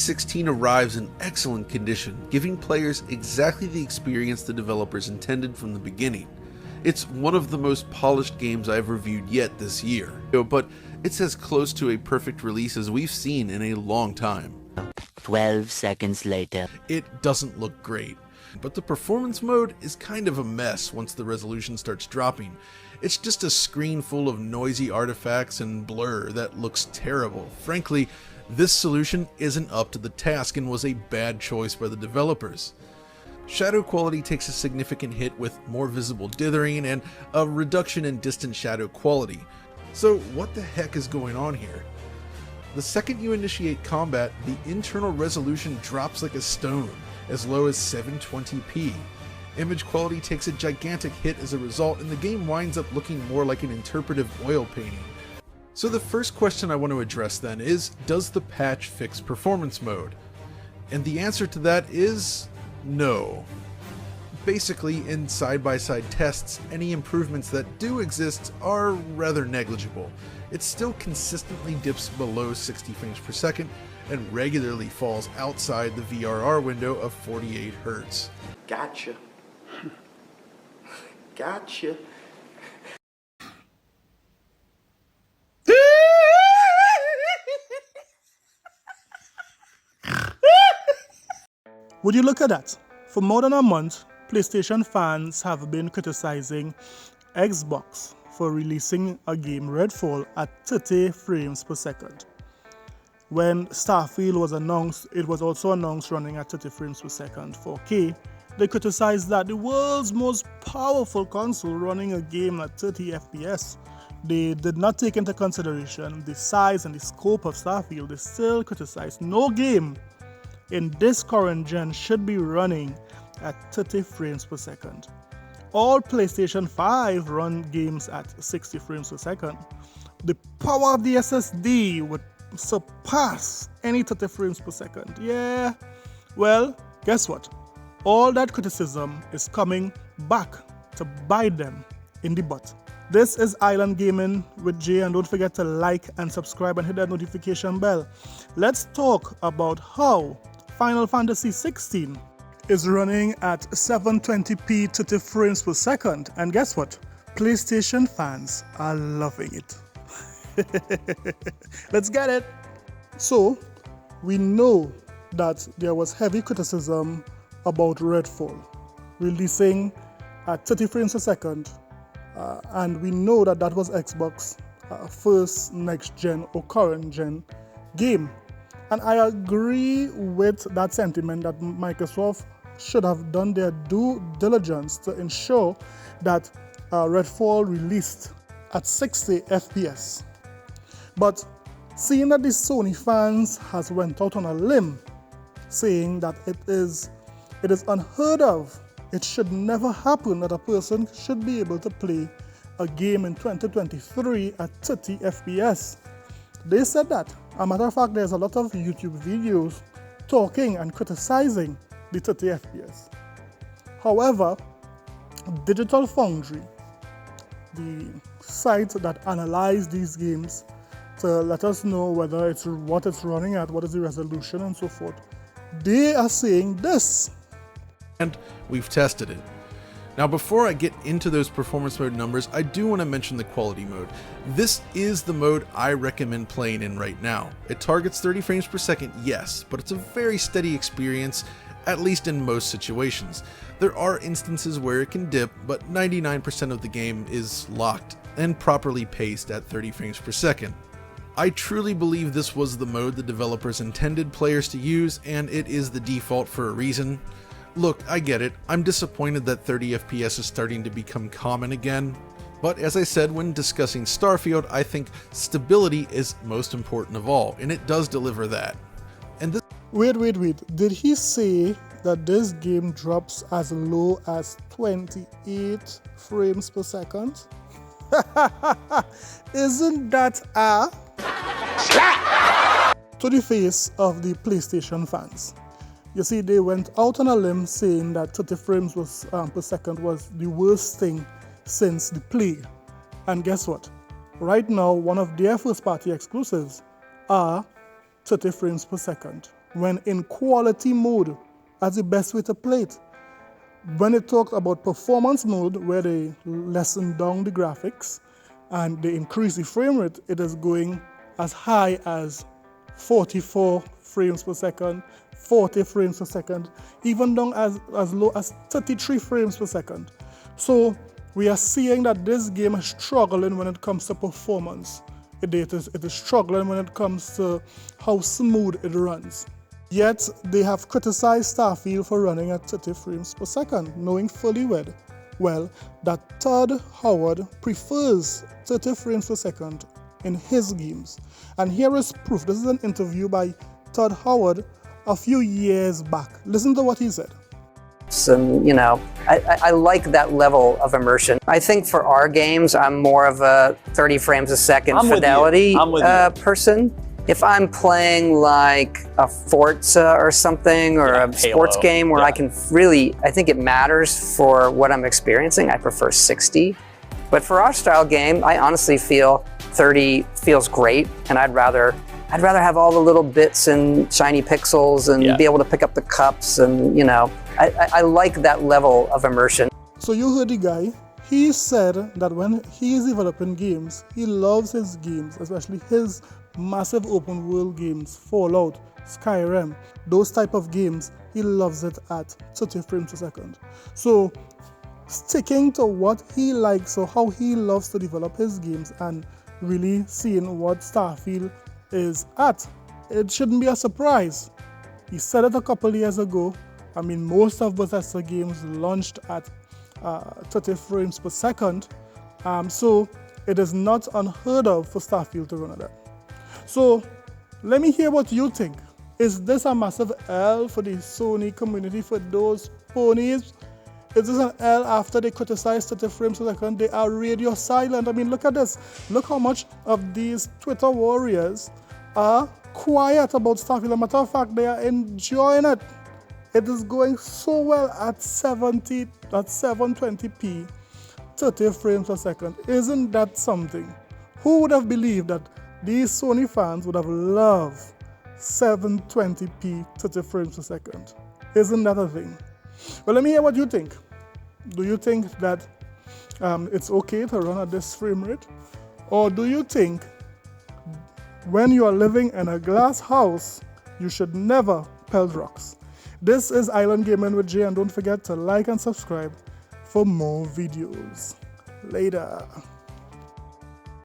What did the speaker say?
16 arrives in excellent condition, giving players exactly the experience the developers intended from the beginning. It's one of the most polished games I've reviewed yet this year, but it's as close to a perfect release as we've seen in a long time. 12 seconds later. It doesn't look great, but the performance mode is kind of a mess once the resolution starts dropping. It's just a screen full of noisy artifacts and blur that looks terrible. Frankly, this solution isn't up to the task and was a bad choice by the developers. Shadow quality takes a significant hit with more visible dithering and a reduction in distant shadow quality. So what the heck is going on here? The second you initiate combat, the internal resolution drops like a stone, as low as 720p. Image quality takes a gigantic hit as a result, and the game winds up looking more like an interpretive oil painting. So the first question I want to address then is, does the patch fix performance mode? And the answer to that is no. Basically, in side-by-side tests, any improvements that do exist are rather negligible. It still consistently dips below 60 frames per second and regularly falls outside the VRR window of 48 Hz. Gotcha. Gotcha. Would you look at that? For more than a month, PlayStation fans have been criticizing Xbox for releasing a game Redfall at 30 frames per second. When Starfield was announced, it was also announced running at 30 frames per second 4K. They criticized that the world's most powerful console running a game at 30 FPS. They did not take into consideration the size and the scope of Starfield. They still criticized no game in this current gen should be running at 30 frames per second. All PlayStation 5 run games at 60 frames per second. The power of the SSD would surpass any 30 frames per second. Yeah, well, guess what? All that criticism is coming back to bite them in the butt. This is Island Gaming with Jay, and don't forget to like and subscribe and hit that notification bell. Let's talk about how Final Fantasy 16 is running at 720p 30 frames per second, and guess what? PlayStation fans are loving it. Let's get it. So, we know that there was heavy criticism about Redfall releasing at 30 frames per second, and we know that that was Xbox first next gen or current gen game. And I agree with that sentiment that Microsoft should have done their due diligence to ensure that Redfall released at 60 FPS. But seeing that the Sony fans has went out on a limb saying that it is unheard of, it should never happen that a person should be able to play a game in 2023 at 30 FPS. They said that. As a matter of fact, there's a lot of YouTube videos talking and criticizing the 30 FPS. However, Digital Foundry, the site that analyzes these games to let us know whether it's what it's running at, what is the resolution and so forth, they are saying this. And we've tested it. Now, before I get into those performance mode numbers, I do want to mention the quality mode. This is the mode I recommend playing in right now. It targets 30 frames per second, yes, but it's a very steady experience, at least in most situations. There are instances where it can dip, but 99% of the game is locked and properly paced at 30 frames per second. I truly believe this was the mode the developers intended players to use, and it is the default for a reason. Look, I get it, I'm disappointed that 30 FPS is starting to become common again, but as I said when discussing Starfield, I think stability is most important of all, and it does deliver that. And this— Wait, did he say that this game drops as low as 28 frames per second? Isn't that a slap to the face of the PlayStation fans? You see, they went out on a limb saying that 30 frames per second was the worst thing since the plague. And guess what? Right now, one of their first-party exclusives are 30 frames per second. when in quality mode as the best way to play it. When it talks about performance mode, where they lessen down the graphics and they increase the frame rate, it is going as high as 44 frames per second, 40 frames per second, even down as low as 33 frames per second. So we are seeing that this game is struggling when it comes to performance. It is struggling when it comes to how smooth it runs. Yet they have criticized Starfield for running at 30 frames per second, knowing fully well that Todd Howard prefers 30 frames per second in his games. And here is proof. This is an interview by Todd Howard a few years back. Listen to what he said. And I like that level of immersion. I think for our games, I'm more of a 30 frames a second fidelity person. If I'm playing like a Forza or something, or a sports game where I can really, I think it matters for what I'm experiencing, I prefer 60. But for our style game, I honestly feel 30 feels great, and I'd rather have all the little bits and shiny pixels and be able to pick up the cups, and I like that level of immersion. So you heard the guy. He said that when he is developing games, he loves his games, especially his massive open world games, Fallout, Skyrim, those type of games, he loves it at 30 frames per second. So sticking to what he likes or how he loves to develop his games and really seeing what Starfield is at, it shouldn't be a surprise. He said it a couple years ago. I mean, most of Bethesda games launched at 30 frames per second, so it is not unheard of for Starfield to run at that. So let me hear what you think. Is this a massive L for the Sony community, for those ponies? Is this an L after they criticize 30 frames per second? They are radio silent. I mean, look at this. Look how much of these Twitter warriors are quiet about Starfield. As a matter of fact, they are enjoying it. It is going so well at 720p, 30 frames per second. Isn't that something? Who would have believed that these Sony fans would have loved 720p, 30 frames per second? Isn't that a thing? Well, let me hear what you think. Do you think that it's okay to run at this frame rate? Or do you think when you are living in a glass house, you should never pelt rocks? This is Island Gaming with Jay, and don't forget to like and subscribe for more videos. Later.